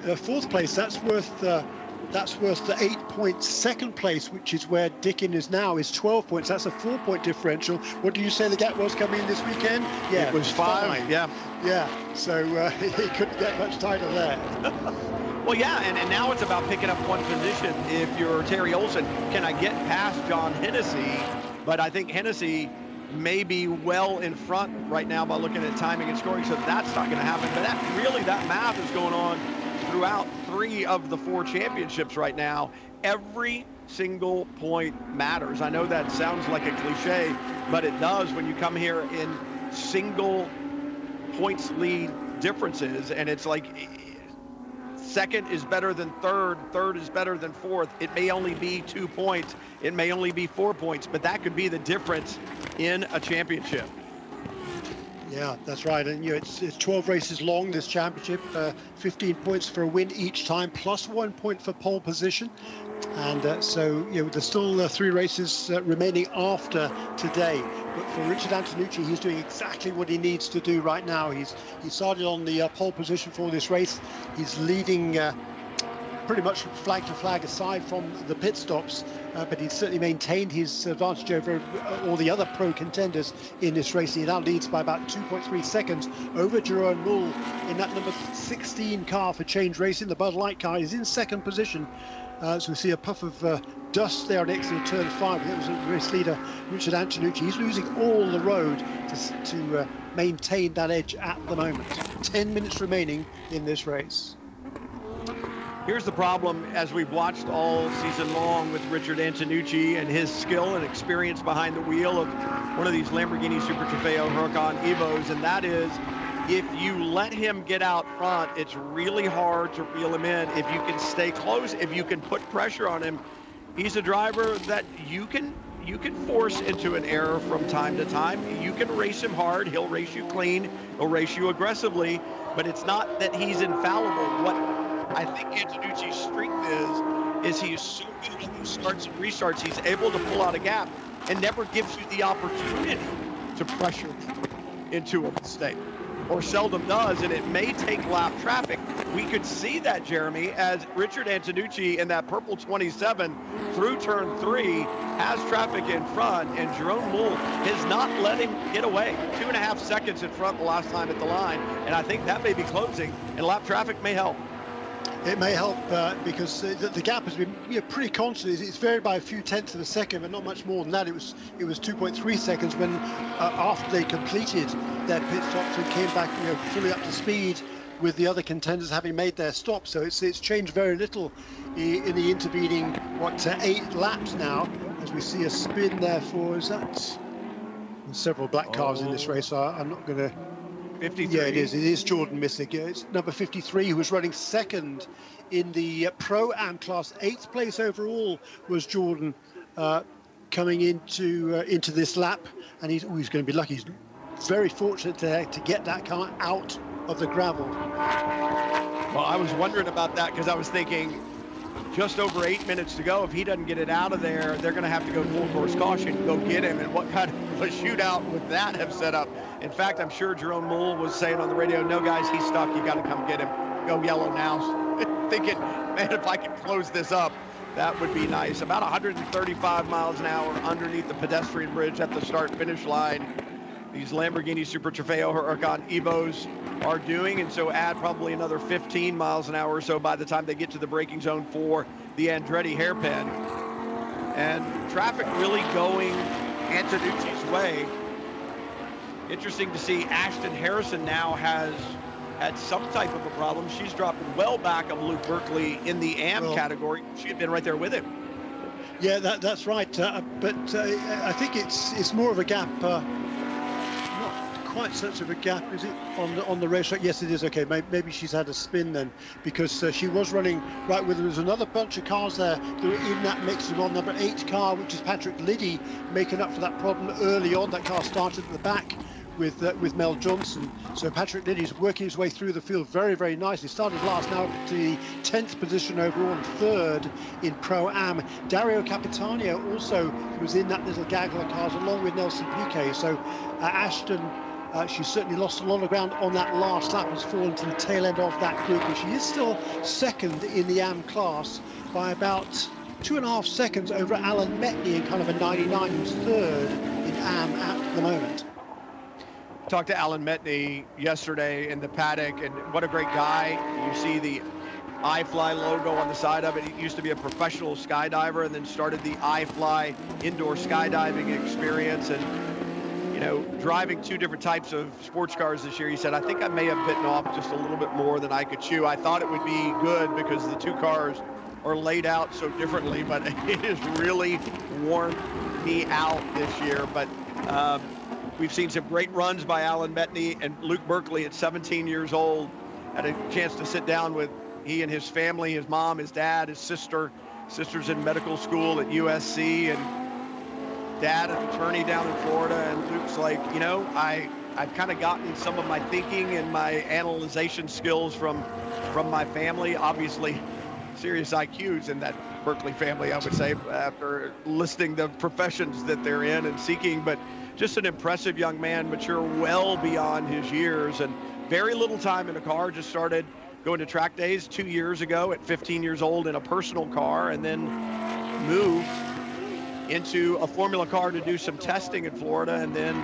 and fourth place, that's worth the 8 points. Second place, which is where Dickin is now, is 12 points. That's a 4-point differential. What do you say the gap was coming in this weekend? Yeah, it was 5. Yeah. So he couldn't get much tighter there. Well, yeah, and now it's about picking up 1 position. If you're Terry Olson, can I get past John Hennessy? But I think Hennessy may be well in front right now by looking at timing and scoring, so that's not going to happen. But that math is going on throughout 3 of the 4 championships right now. Every single point matters. I know that sounds like a cliche, but it does when you come here in single points lead differences, and it's like second is better than third, third is better than fourth. It may only be 2 points, it may only be 4 points, but that could be the difference in a championship. Yeah, that's right. And it's 12 races long, this championship, 15 points for a win each time, plus 1 point for pole position. And so there's still 3 races remaining after today. But for Richard Antonucci, he's doing exactly what he needs to do right now. He started on the pole position for this race. He's leading pretty much flag to flag, aside from the pit stops, but he's certainly maintained his advantage over all the other pro contenders in this race. He now leads by about 2.3 seconds over Jerome Mull in that number 16 car for Change Racing. The Bud Light car is in second position. So we see a puff of dust there next to turn 5. It was the race leader, Richard Antonucci. He's losing all the road to maintain that edge at the moment. 10 minutes remaining in this race. Here's the problem, as we've watched all season long with Richard Antonucci and his skill and experience behind the wheel of one of these Lamborghini Super Trofeo Huracan Evos, and that is, if you let him get out front, it's really hard to reel him in. If you can stay close, if you can put pressure on him, he's a driver that you can force into an error from time to time. You can race him hard, he'll race you clean, he'll race you aggressively, but it's not that he's infallible. What I think Antonucci's strength is he is so good at these starts and restarts. He's able to pull out a gap and never gives you the opportunity to pressure into a mistake, or seldom does, and it may take lap traffic. We could see that, Jeremy, as Richard Antonucci in that purple 27 through turn 3 has traffic in front, and Jerome Mull has not let him get away. 2.5 seconds in front the last time at the line, and I think that may be closing, and lap traffic may help. It may help because the gap has been pretty constant. It's varied by a few tenths of a second, but not much more than that. It was 2.3 seconds when after they completed their pit stops and came back fully up to speed with the other contenders having made their stops. So it's changed very little in the intervening 8 laps now, as we see a spin there for, is that? There's several black cars in this race, so I'm not going to. 53. Yeah, it is. It is Jordan Missick. It's number 53 who was running second in the Pro-Am class. 8th place overall was Jordan coming into this lap, and he's going to be lucky. He's very fortunate to get that car out of the gravel. Well, I was wondering about that because I was thinking just over 8 minutes to go. If he doesn't get it out of there, they're going to have to go full course caution, go get him. And what kind of a shootout would that have set up? In fact, I'm sure Jerome Mull was saying on the radio, no, guys, he's stuck. You got to come get him. Go yellow now. Thinking, man, if I could close this up, that would be nice. About 135 miles an hour underneath the pedestrian bridge at the start-finish line. These Lamborghini Super Trofeo Huracan Evos are doing, and so add probably another 15 miles an hour or so by the time they get to the braking zone for the Andretti hairpin. And traffic really going Antonucci's way. Interesting to see Ashton Harrison now has had some type of a problem. She's dropped well back of Luke Berkeley in the AM category. She had been right there with him. Yeah, that's right. But I think it's more of a gap. Not quite such of a gap, is it, on the racetrack? Yes, it is. Okay, maybe she's had a spin then, because she was running right with her. There's another bunch of cars there that were in that mix. On number 8 car, which is Patrick Liddy, making up for that problem early on. That car started at the back with Mel Johnson. So Patrick Liddy's working his way through the field very, very nicely. Started last, now to the 10th position overall and 3rd in Pro-Am. Dario Capitania also was in that little gaggle of cars along with Nelson Piquet. So Ashton, she certainly lost a lot of ground on that last lap, has fallen to the tail end of that group, but she is still second in the AM class by about 2.5 seconds over Alan Metney in kind of a 99, who's 3rd in AM at the moment. Talked to Alan Metney yesterday in the paddock, and what a great guy. You see the iFly logo on the side of it. He used to be a professional skydiver and then started the iFly indoor skydiving experience, and driving 2 different types of sports cars this year. He said, I think I may have bitten off just a little bit more than I could chew. I thought it would be good because the 2 cars are laid out so differently, but it has really worn me out this year. But We've seen some great runs by Alan Metney and Luke Berkeley at 17 years old. Had a chance to sit down with he and his family, his mom, his dad, his sister. Sister's in medical school at USC, and dad an attorney down in Florida. And Luke's like, you know, I've kind of gotten some of my thinking and my analyzation skills from my family. Obviously, serious IQs in that Berkeley family, I would say, after listing the professions that they're in and seeking. But just an impressive young man, mature well beyond his years, and very little time in a car. Just started going to track days 2 years ago at 15 years old in a personal car, and then moved into a Formula car to do some testing in Florida, and then,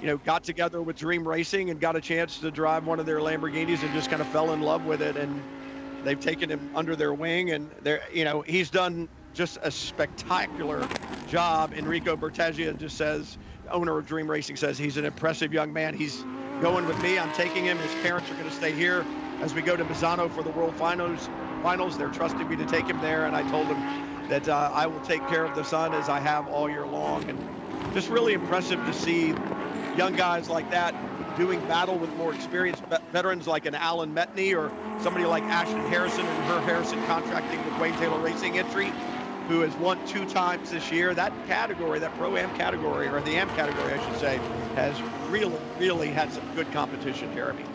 you know, got together with Dream Racing and got a chance to drive one of their Lamborghinis and just kind of fell in love with it. And they've taken him under their wing, and they're, you know, he's done just a spectacular job. Enrico Bertaggia just says, owner of Dream Racing, says he's an impressive young man. He's going with me. I'm taking him. His parents are going to stay here as we go to Misano for the World Finals. They're trusting me to take him there, and I told him that I will take care of the son as I have all year long. And just really impressive to see young guys like that doing battle with more experienced veterans like an Alan Metney or somebody like Ashton Harrison and her Harrison contracting with Wayne Taylor Racing Entry, who has won 2 times this year. That category, that Pro-Am category, or the Am category, I should say, has really, really had some good competition, Jeremy.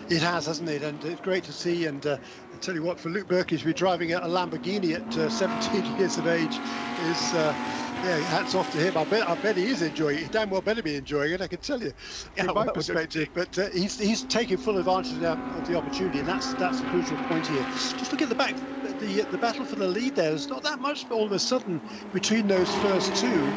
It has, hasn't it? And it's great to see. And I tell you what, for Luke Berkeley to be driving a Lamborghini at 17 years of age is, yeah, hats off to him. I bet he is enjoying it. He damn well better be enjoying it, I can tell you, from my perspective. But he's taking full advantage of the opportunity, and that's the crucial point here. Just look at the back, the battle for the lead there. There's not that much all of a sudden between those first two.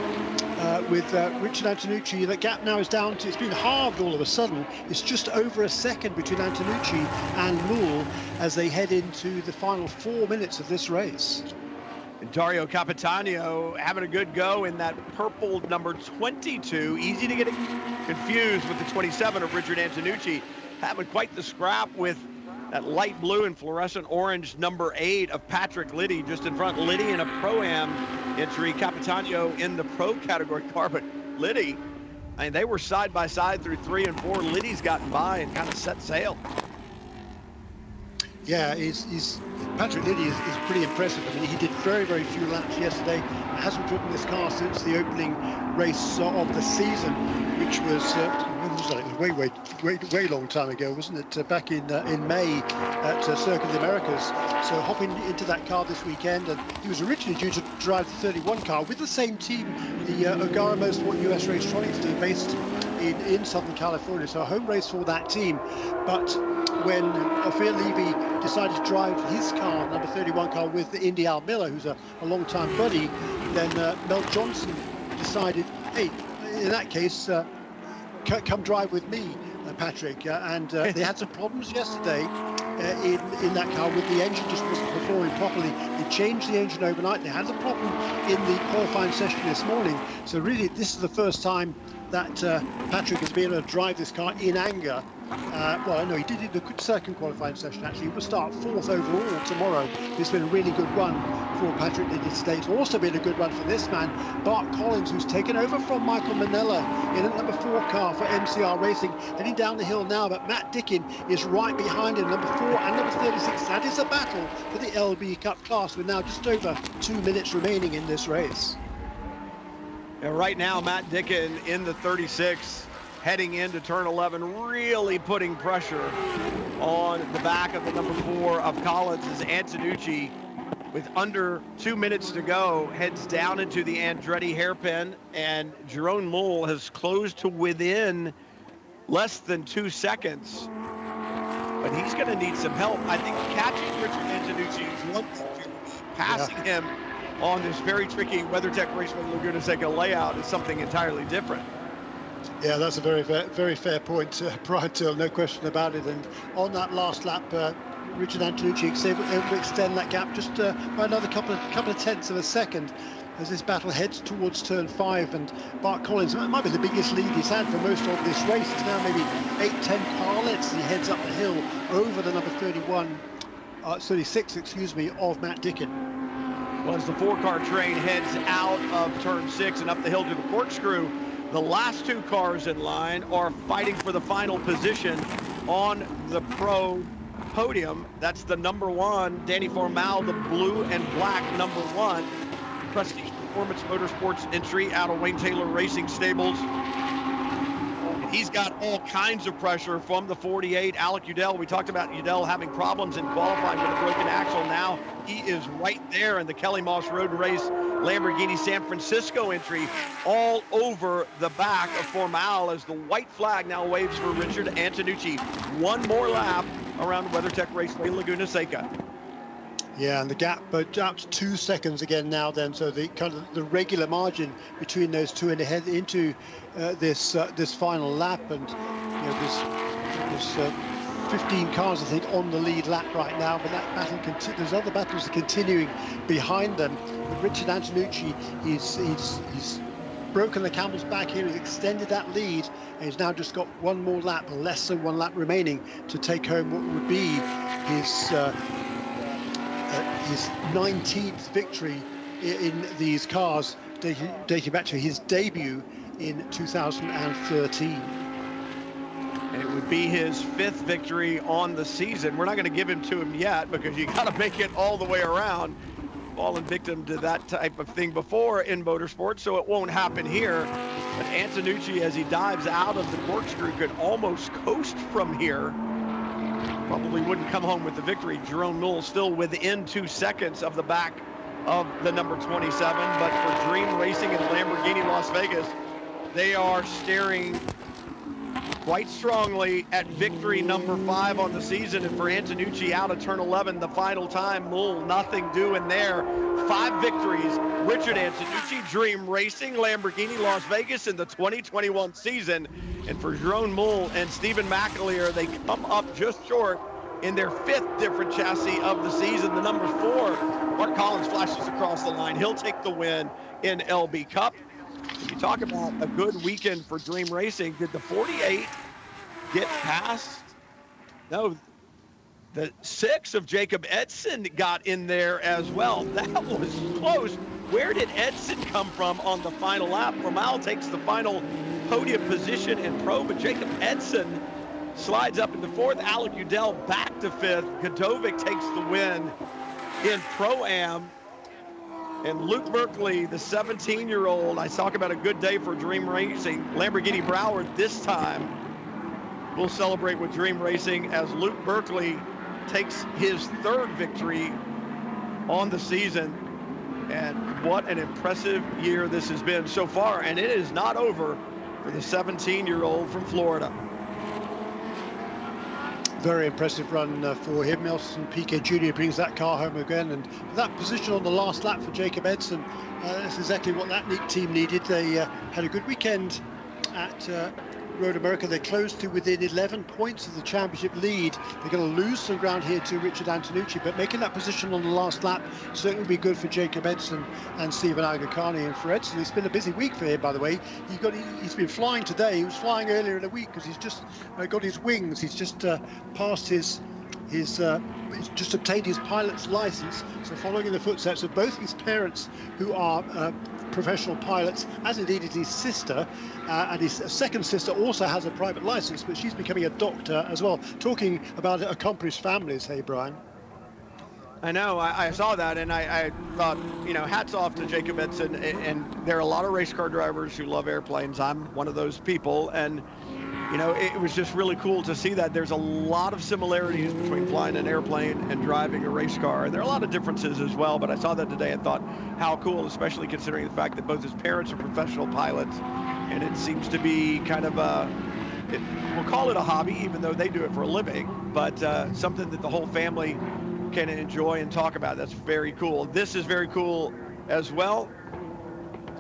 With Richard Antonucci, the gap now is down to, it's been halved all of a sudden. It's just over a second between Antonucci and Moule as they head into the final 4 minutes of this race. And Dario Capitano having a good go in that purple number 22. Easy to get confused with the 27 of Richard Antonucci. Having quite the scrap with that light blue and fluorescent orange number 8 of Patrick Liddy just in front. Liddy in a Pro-Am entry, Capitano in the Pro category car, but Liddy, I mean, they were side by side through 3 and 4. Liddy's gotten by and kind of set sail. Yeah, Patrick Liddy is pretty impressive. I mean, he did very, very few laps yesterday. Hasn't driven this car since the opening race of the season, which was way long time ago, wasn't it? Back in May at Circuit of the Americas. So hopping into that car this weekend, and he was originally due to drive the 31 car with the same team, the O'Gara Motorsport US Racetronics team, based in Southern California. So a home race for that team, but when Ophir Levy decided to drive his car, number 31 car, with Indy Al Miller, who's a long-time buddy, then Mel Johnson decided, hey, in that case, come drive with me, Patrick. And they had some problems yesterday in that car with the engine just wasn't performing properly. They changed the engine overnight. They had a problem in the qualifying session this morning. So really, this is the first time that Patrick has been able to drive this car in anger. Well, I know he did it in the second qualifying session, actually. He will start 4th overall tomorrow. It's been a really good run for Patrick Liddy today. It's also been a good run for this man, Bart Collins, who's taken over from Michael Manella in a number 4 car for MCR Racing, heading down the hill now, but Matt Dickin is right behind him, number 4 and number 36. That is a battle for the LB Cup class with now just over 2 minutes remaining in this race. And right now, Matt Dickin in the 36, heading into turn 11, really putting pressure on the back of the number 4 of Collins as Antonucci, with under 2 minutes to go, heads down into the Andretti hairpin, and Jerome Moule has closed to within less than 2 seconds. But he's going to need some help. I think catching Richard Antonucci is one thing. Passing him on this very tricky WeatherTech Raceway Laguna Seca layout is something entirely different. Yeah, that's a very fair point, Brian Till, no question about it. And on that last lap, Richard Antonucci is able to extend that gap just by another couple of tenths of a second as this battle heads towards turn 5. And Bart Collins, it might be the biggest lead he's had for most of this race. It's now maybe 8-10 car lengths as he heads up the hill over the number 36, of Matt Dickin. Well, as the 4-car train heads out of turn 6 and up the hill to the corkscrew, The last two cars in line are fighting for the final position on the pro podium. That's the number 1, Danny Formal, the blue and black number 1. Prestige Performance Motorsports entry out of Wayne Taylor Racing Stables. He's got all kinds of pressure from the 48, Alec Udell. We talked about Udell having problems in qualifying with a broken axle. Now he is right there in the Kelly Moss Road and Race Lamborghini San Francisco entry, all over the back of Formal as the white flag now waves for Richard Antonucci. One more lap around WeatherTech Raceway Laguna Seca. Yeah, and the gap out to 2 seconds again now then, so the kind of the regular margin between those two and head into this final lap. And there's 15 cars I think on the lead lap right now, but that battle there's other battles are continuing behind them. But Richard Antonucci, he's broken the camel's back here. He's extended that lead, and he's now just got one more lap, less than one lap remaining, to take home what would be his 19th victory in these cars, dating back to his debut in 2013. And it would be his 5th victory on the season. We're not going to give him to him yet because you got to make it all the way around. Fallen victim to that type of thing before in motorsports, so it won't happen here. But Antonucci, as he dives out of the corkscrew, could almost coast from here. Probably wouldn't come home with the victory. Jerome Null still within 2 seconds of the back of the number 27. But for Dream Racing and Lamborghini Las Vegas, they are staring quite strongly at victory number 5 on the season. And for Antonucci out of turn 11, the final time, Mull, nothing doing there. 5 victories. Richard Antonucci, Dream Racing, Lamborghini Las Vegas in the 2021 season. And for Jerome Mull and Stephen McAleer, they come up just short in their 5th different chassis of the season. The number 4, Mark Collins, flashes across the line. He'll take the win in LB Cup. You talk about a good weekend for Dream Racing. Did the 48 get past? No, the 6 of Jacob Edson got in there as well. That was close. Where did Edson come from on the final lap? Formal takes the final podium position in pro, but Jacob Edson slides up into 4th. Alec Udell back to 5th. Godovic takes the win in Pro-Am. And Luke Berkeley, the 17-year-old, I talk about a good day for Dream Racing. Lamborghini Broward this time will celebrate with Dream Racing as Luke Berkeley takes his 3rd victory on the season. And what an impressive year this has been so far. And it is not over for the 17-year-old from Florida. Very impressive run for him. Nelson Piquet Jr. brings that car home again, and that position on the last lap for Jacob Edson, that's exactly what that team needed. They had a good weekend at Road America. They closed to within 11 points of the championship lead. They're going to lose some ground here to Richard Antonucci, but making that position on the last lap certainly will be good for Jacob Edson and Stephen Agakani. And for Edson, it's been a busy week for him, by the way. He's been flying today. He was flying earlier in the week because he's just got his wings. He's just passed he's just obtained his pilot's license, so following in the footsteps of both his parents, who are professional pilots, as indeed is his sister, and his second sister also has a private license, but she's becoming a doctor as well. Talking about accomplished families, hey Brian. I know, I saw that, and I thought, hats off to Jacob Edson, and there are a lot of race car drivers who love airplanes. I'm one of those people, and it was just really cool to see that there's a lot of similarities between flying an airplane and driving a race car. And there are a lot of differences as well, but I saw that today and thought, how cool, especially considering the fact that both his parents are professional pilots. And it seems to be kind of we'll call it a hobby, even though they do it for a living, but something that the whole family can enjoy and talk about. That's very cool. This is very cool as well.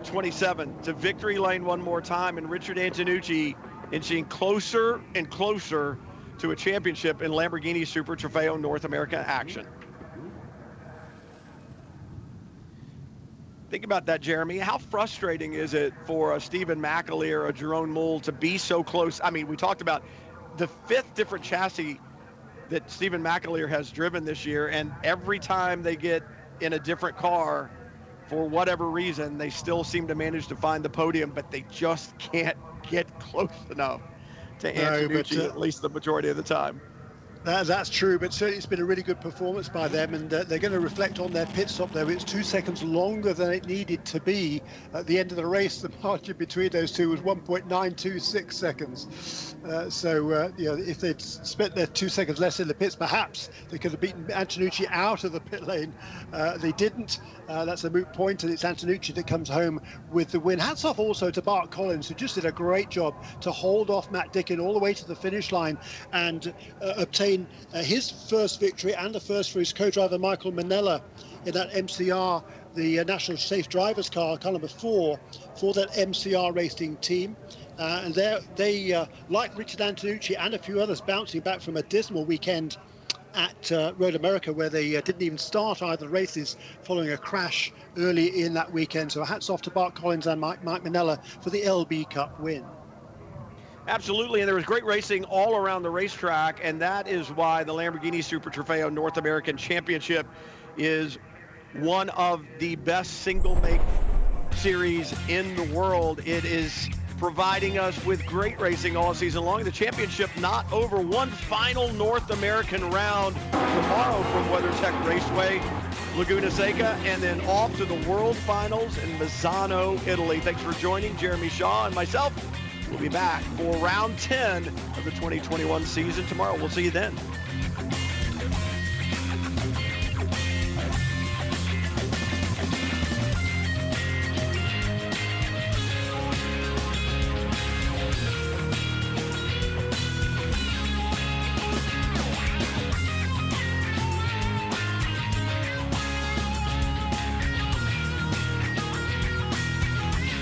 27 to victory lane one more time, and Richard Antonucci inching closer and closer to a championship in Lamborghini Super Trofeo North America action. Think about that, Jeremy. How frustrating is it for a Stephen McAleer, a Jerome Mull to be so close? I mean, we talked about the 5th different chassis that Stephen McAleer has driven this year, and every time they get in a different car, for whatever reason, they still seem to manage to find the podium, but they just can't get close enough to Antonucci, at least the majority of the time. That's true, but certainly it's been a really good performance by them, and they're going to reflect on their pit stop there. It's 2 seconds longer than it needed to be at the end of the race. The margin between those two was 1.926 seconds. If they'd spent their 2 seconds less in the pits, perhaps they could have beaten Antonucci out of the pit lane. They didn't. That's a moot point, and it's Antonucci that comes home with the win. Hats off also to Bart Collins, who just did a great job to hold off Matt Dickin all the way to the finish line and obtain his first victory and the first for his co-driver Michael Manella in that MCR, the National Safe Drivers car number 4 for that MCR racing team. And they like Richard Antonucci and a few others, bouncing back from a dismal weekend at Road America, where they didn't even start either races following a crash early in that weekend. So hats off to Bart Collins and Mike Manella for the LB Cup win. Absolutely, and there was great racing all around the racetrack, and that is why the Lamborghini Super Trofeo North American Championship is one of the best single-make series in the world. It is providing us with great racing all season long. The championship not over. One final North American round tomorrow from WeatherTech Raceway Laguna Seca, and then off to the World Finals in Misano, Italy. Thanks for joining Jeremy Shaw and myself. We'll be back for round 10 of the 2021 season tomorrow. We'll see you then.